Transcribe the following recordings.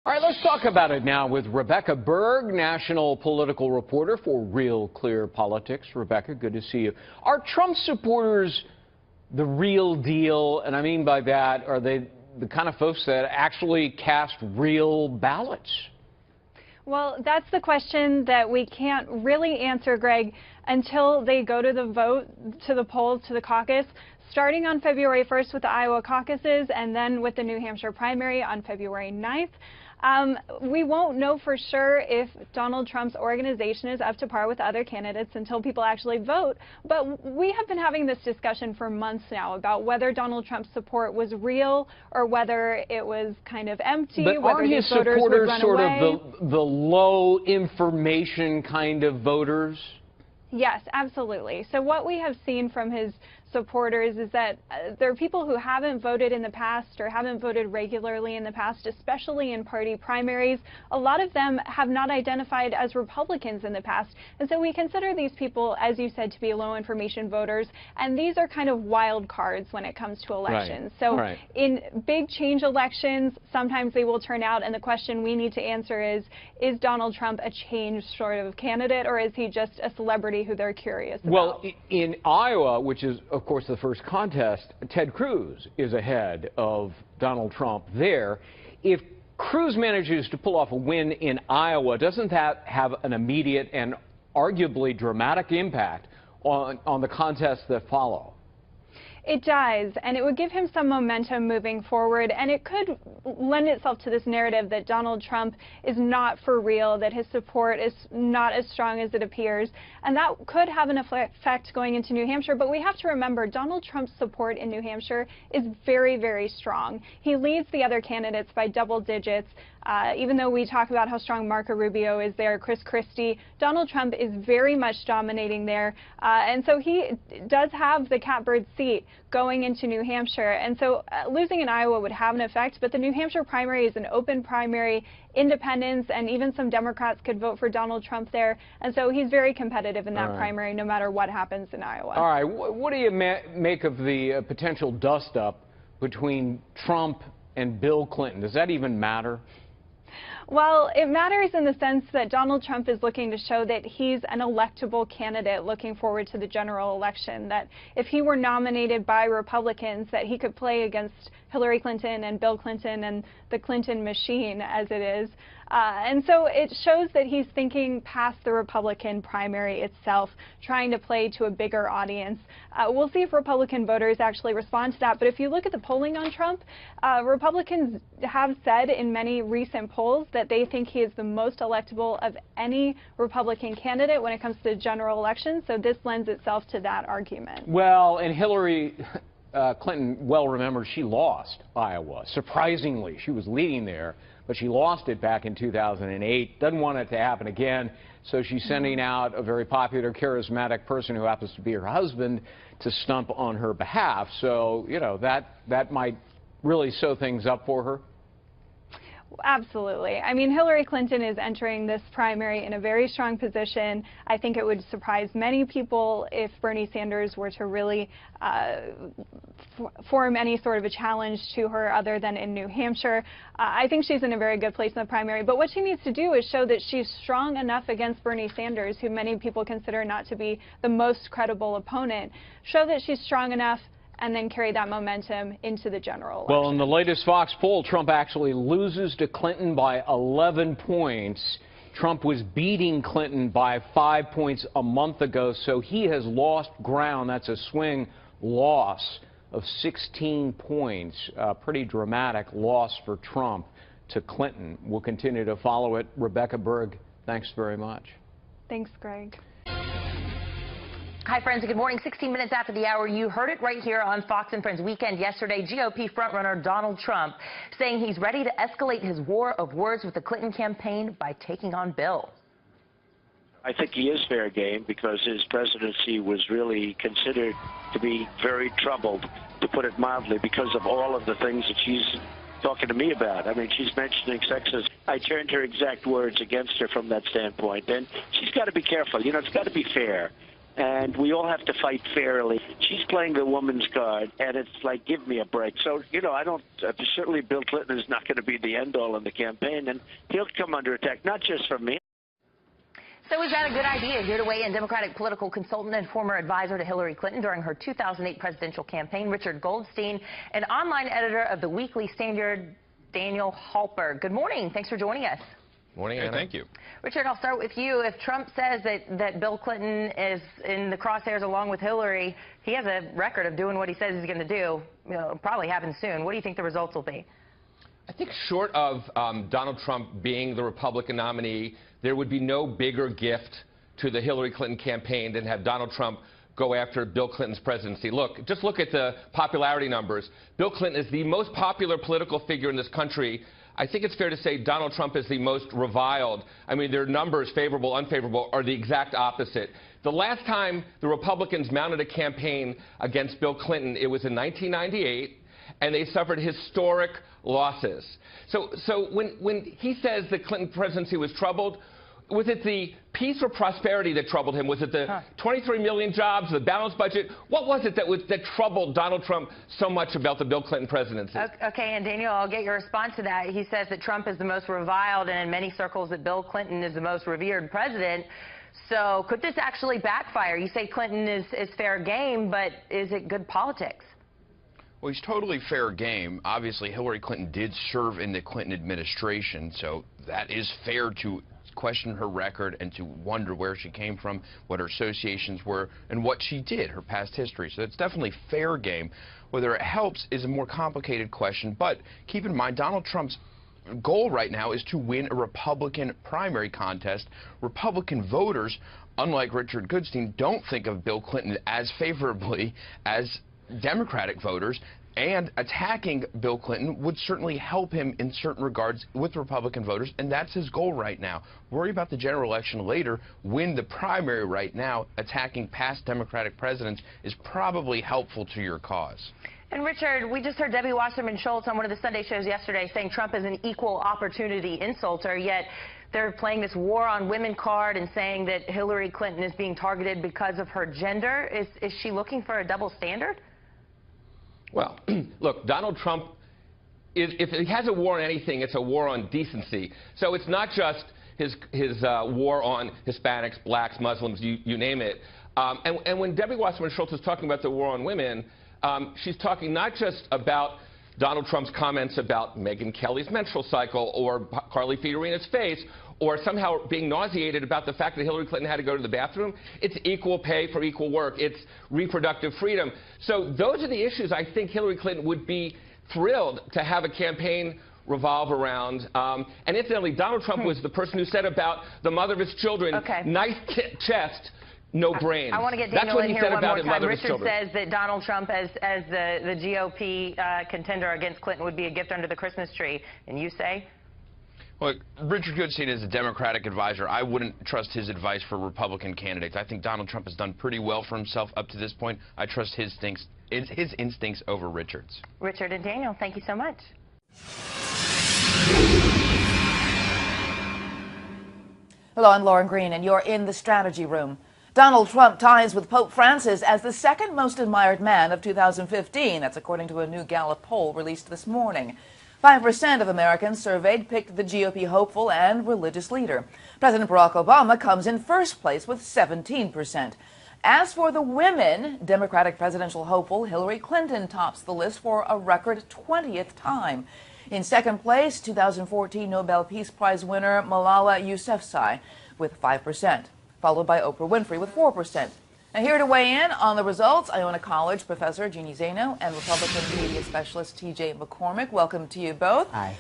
All right, let's talk about it now with Rebecca Berg, national political reporter for Real Clear Politics. Rebecca, good to see you. Are Trump supporters the real deal? And I mean by that, are they the kind of folks that actually cast real ballots? Well, that's the question that we can't really answer, Greg, until they go to the vote, to the polls, to the caucus, starting on February 1st with the Iowa caucuses and then with the New Hampshire primary on February 9th. We won't know for sure if Donald Trump's organization is up to par with other candidates until people actually vote. But we have been having this discussion for months now about whether Donald Trump's support was real or whether it was kind of empty. But whether are his these voters would supporters run sort away. of the low information kind of voters? Yes, absolutely. So what we have seen from his supporters is that there are people who haven't voted in the past or haven't voted regularly in the past, especially in party primaries. A lot of them have not identified as Republicans in the past. And so we consider these people, as you said, to be low information voters. And these are kind of wild cards when it comes to elections. Right. So in big change elections, sometimes they will turn out. And the question we need to answer is Donald Trump a change sort of candidate, or is he just a celebrity who they're curious about? Well, in Iowa, which is, of course, the first contest, Ted Cruz is ahead of Donald Trump there. If Cruz manages to pull off a win in Iowa, doesn't that have an immediate and arguably dramatic impact on the contests that follow? It does, and it would give him some momentum moving forward, and it could lend itself to this narrative that Donald Trump is not for real, that his support is not as strong as it appears, and that could have an effect going into New Hampshire. But we have to remember, Donald Trump's support in New Hampshire is very, very strong. He leads the other candidates by double digits. Even though we talk about how strong Marco Rubio is there, Chris Christie, Donald Trump is very much dominating there. And so he does have the catbird seat going into New Hampshire. And so losing in Iowa would have an effect. But the New Hampshire primary is an open primary. Independents and even some Democrats could vote for Donald Trump there. And so he's very competitive in that primary, no matter what happens in Iowa. All right. What do you make of the potential dust-up between Trump and Bill Clinton? Does that even matter? Well, it matters in the sense that Donald Trump is looking to show that he's an electable candidate looking forward to the general election, that if he were nominated by Republicans, that he could play against Hillary Clinton and Bill Clinton and the Clinton machine, as it is. And so it shows that he's thinking past the Republican primary itself, trying to play to a bigger audience. We'll see if Republican voters actually respond to that. But if you look at the polling on Trump, Republicans have said in many recent polls that they think he is the most electable of any Republican candidate when it comes to the general election. So this lends itself to that argument. Well, and Hillary Clinton, well remembered, she lost Iowa. Surprisingly, she was leading there, but she lost it back in 2008. Doesn't want it to happen again, so she's sending out a very popular, charismatic person who happens to be her husband to stump on her behalf. So, you know, that might really sew things up for her. Absolutely. I mean, Hillary Clinton is entering this primary in a very strong position. I think it would surprise many people if Bernie Sanders were to really form any sort of a challenge to her other than in New Hampshire. I think she's in a very good place in the primary. But what she needs to do is show that she's strong enough against Bernie Sanders, who many people consider not to be the most credible opponent. Show that she's strong enough and then carry that momentum into the general election. Well, in the latest Fox poll, Trump actually loses to Clinton by 11 points. Trump was beating Clinton by 5 points a month ago, so he has lost ground. That's a swing loss of 16 points. A pretty dramatic loss for Trump to Clinton. We'll continue to follow it. Rebecca Berg, thanks very much. Thanks, Greg. Hi, friends, and good morning. 16 minutes after the hour, you heard it right here on Fox and Friends Weekend yesterday. GOP frontrunner Donald Trump saying he's ready to escalate his war of words with the Clinton campaign by taking on Bill. I think he is fair game because his presidency was really considered to be very troubled, to put it mildly, because of all of the things that she's talking to me about. I mean, she's mentioning sexism. I turned her exact words against her from that standpoint. And she's got to be careful. You know, it's got to be fair. and we all have to fight fairly. She's playing the woman's card, and it's like, give me a break. So, I don't, certainly Bill Clinton is not going to be the end-all in the campaign, and he'll come under attack, not just from me. So is that a good idea? Here to weigh in, Democratic political consultant and former advisor to Hillary Clinton during her 2008 presidential campaign, Richard Goldstein, and online editor of the Weekly Standard, Daniel Halper. Good morning. Thanks for joining us. Morning, Anna. Thank you. Richard, I'll start with you. If Trump says that Bill Clinton is in the crosshairs along with Hillary, he has a record of doing what he says he's going to do. It'll probably happen soon. What do you think the results will be? I think short of Donald Trump being the Republican nominee, there would be no bigger gift to the Hillary Clinton campaign than have Donald Trump go after Bill Clinton's presidency. Just look at the popularity numbers. Bill Clinton is the most popular political figure in this country. I think it's fair to say Donald Trump is the most reviled. I mean, their numbers, favorable, unfavorable, are the exact opposite. The last time the Republicans mounted a campaign against Bill Clinton, it was in 1998, and they suffered historic losses. So when he says the Clinton presidency was troubled, was it the peace or prosperity that troubled him? Was it the 23 million jobs, the balanced budget? What was it that troubled Donald Trump so much about the Bill Clinton presidency? Okay, and Daniel, I'll get your response to that. He says that Trump is the most reviled, and in many circles that Bill Clinton is the most revered president. So could this actually backfire? You say Clinton is fair game, but is it good politics? Well, he's totally fair game. Obviously, Hillary Clinton did serve in the Clinton administration, so that is fair to question her record and to wonder where she came from, what her associations were, and what she did, her past history. So it's definitely fair game. Whether it helps is a more complicated question, but keep in mind, Donald Trump's goal right now is to win a Republican primary contest. Republican voters, unlike Richard Goodstein, don't think of Bill Clinton as favorably as Democratic voters, and attacking Bill Clinton would certainly help him in certain regards with Republican voters, and that's his goal right now. Worry about the general election later. Win the primary right now. Attacking past Democratic presidents is probably helpful to your cause. And Richard, we just heard Debbie Wasserman Schultz on one of the Sunday shows yesterday saying Trump is an equal opportunity insulter, yet they're playing this war on women card and saying that Hillary Clinton is being targeted because of her gender. Is she looking for a double standard? Well, look, Donald Trump, if he has a war on anything, it's a war on decency. So it's not just his war on Hispanics, blacks, Muslims, you name it. And when Debbie Wasserman Schultz is talking about the war on women, she's talking not just about Donald Trump's comments about Megyn Kelly's menstrual cycle or Carly Fiorina's face, or somehow being nauseated about the fact that Hillary Clinton had to go to the bathroom. It's equal pay for equal work. It's reproductive freedom. So those are the issues I think Hillary Clinton would be thrilled to have a campaign revolve around. And incidentally, Donald Trump was the person who said about the mother of his children, nice chest, no brain. I want to get Daniel in here one more time. Richard says that Donald Trump as the GOP contender against Clinton would be a gift under the Christmas tree. And you say? Well, Richard Goodstein is a Democratic advisor. I wouldn't trust his advice for Republican candidates. I think Donald Trump has done pretty well for himself up to this point. I trust his instincts over Richard's. Richard and Daniel, thank you so much. Hello, I'm Lauren Green, and you're in the Strategy Room. Donald Trump ties with Pope Francis as the second most admired man of 2015. That's according to a new Gallup poll released this morning. 5% of Americans surveyed picked the GOP hopeful and religious leader. President Barack Obama comes in first place with 17%. As for the women, Democratic presidential hopeful Hillary Clinton tops the list for a record 20th time. In second place, 2014 Nobel Peace Prize winner Malala Yousafzai with 5%, followed by Oprah Winfrey with 4%. Now here to weigh in on the results, Iona College professor Jeannie Zaino and Republican media specialist T.J. McCormick. Welcome to you both. Hi.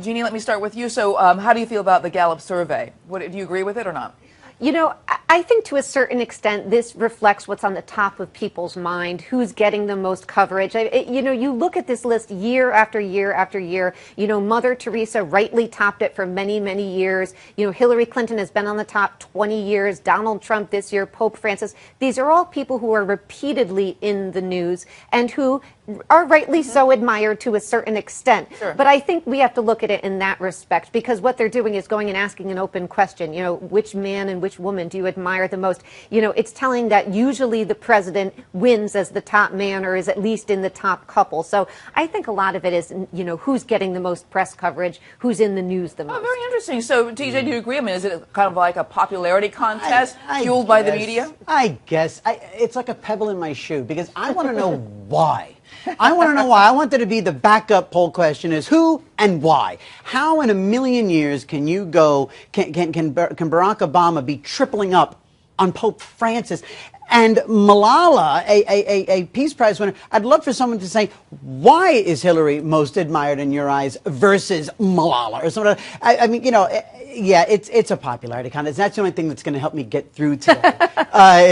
Jeannie, let me start with you. So how do you feel about the Gallup survey? Do you agree with it or not? You know, I think to a certain extent this reflects what's on the top of people's mind, who's getting the most coverage. You know, you look at this list year after year after year. You know, Mother Teresa rightly topped it for many, many years. You know, Hillary Clinton has been on the top 20 years. Donald Trump this year, Pope Francis. These are all people who are repeatedly in the news and who are rightly so admired to a certain extent. Sure. But I think we have to look at it in that respect, because what they're doing is going and asking an open question. You know, which man and which woman do you admire the most? You know, it's telling that usually the president wins as the top man, or is at least in the top couple. So I think a lot of it is, you know, who's getting the most press coverage, who's in the news the most. Oh, very interesting. So, TJ, do you agree? I mean, is it kind of like a popularity contest fueled by the media? I guess. It's like a pebble in my shoe, because I want to know why. I want to know why. I want there to be the backup poll question is who and why. How in a million years can you go, can Barack Obama be tripling up on Pope Francis? And Malala, a Peace Prize winner, I'd love for someone to say, why is Hillary most admired in your eyes versus Malala? Or something. I mean, you know, yeah, it's a popularity contest. That's the only thing that's going to help me get through today,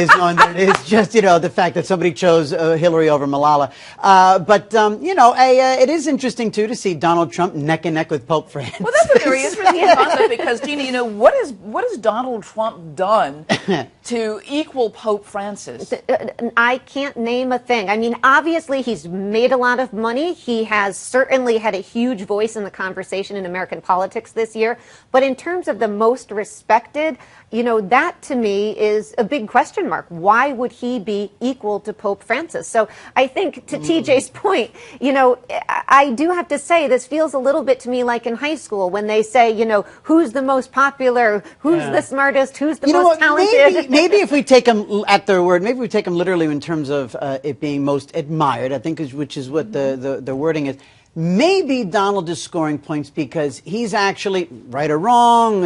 is knowing that it's just, you know, the fact that somebody chose Hillary over Malala. But, you know, it is interesting, too, to see Donald Trump neck and neck with Pope Francis. Well, that's a very interesting concept, because, Tina, you know, what has Donald Trump done to equal Pope Francis? I can't name a thing. I mean, obviously, he's made a lot of money. He has certainly had a huge voice in the conversation in American politics this year. But in terms of the most respected, you know, that to me is a big question mark. Why would he be equal to Pope Francis? So I think, to TJ's point, you know, I do have to say this feels a little bit to me like in high school when they say, you know, who's the most popular, who's the smartest, who's the most talented. Maybe if we take them at their word, maybe we take them literally in terms of it being most admired, I think, which is what the wording is. Maybe Donald is scoring points because he's actually, right or wrong,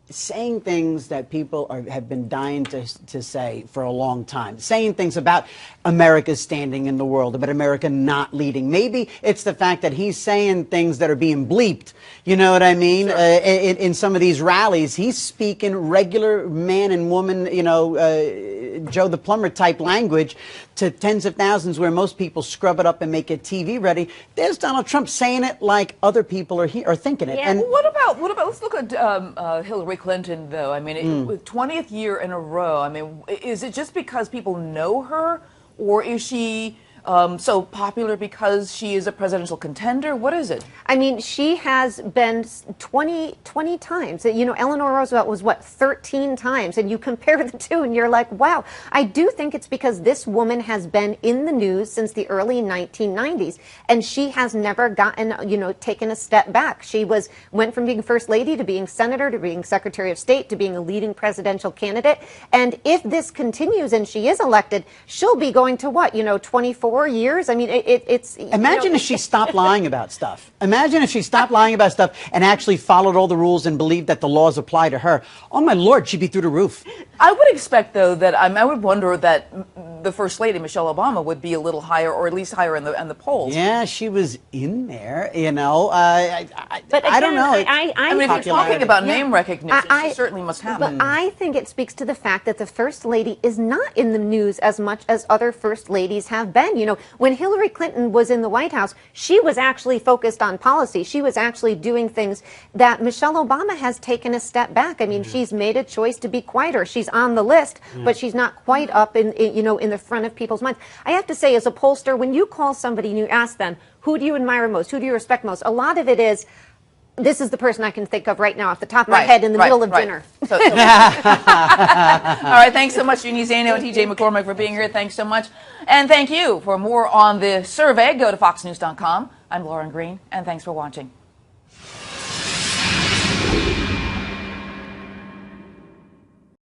saying things that people have been dying to say for a long time, saying things about America's standing in the world, about America not leading. Maybe it's the fact that he's saying things that are being bleeped. You know what I mean? Sure. In some of these rallies, he's speaking regular man and woman, you know, Joe the Plumber type language to tens of thousands, where most people scrub it up and make it TV ready. There's Donald Trump saying it like other people are thinking it. Yeah. And what about? Let's look at Hillary Clinton, though. I mean, with 20th year in a row. I mean, is it just because people know her, or is she so popular because she is a presidential contender? What is it? I mean, she has been 20 times. You know, Eleanor Roosevelt was, what, 13 times? And you compare the two and you're like, wow. I do think it's because this woman has been in the news since the early 1990s. And she has never gotten, you know, taken a step back. She went from being first lady to being senator to being secretary of state to being a leading presidential candidate. And if this continues and she is elected, she'll be going to what, you know, 24 years? I mean, it's... Imagine if she stopped lying about stuff. Imagine if she stopped lying about stuff and actually followed all the rules and believed that the laws apply to her. Oh, my Lord, she'd be through the roof. I would expect, though, that I would wonder that the First Lady, Michelle Obama, would be a little higher, or at least higher in the polls. Yeah, she was in there, you know. But again, I don't know. I mean, if you're talking about name recognition, she certainly must have it. But I think it speaks to the fact that the First Lady is not in the news as much as other First Ladies have been. You know, when Hillary Clinton was in the White House, she was actually focused on policy. She was actually doing things that Michelle Obama has taken a step back. I mean, she's made a choice to be quieter. She's on the list, but she's not quite up in the front of people's minds. I have to say, as a pollster, when you call somebody and you ask them, who do you admire most? Who do you respect most? A lot of it is, this is the person I can think of right now off the top of my head in the middle of dinner. All right, thanks so much, Jeannie Zaino and TJ McCormick, for being here. Thanks so much. And thank you. For more on the survey, go to foxnews.com. I'm Lauren Green, and thanks for watching.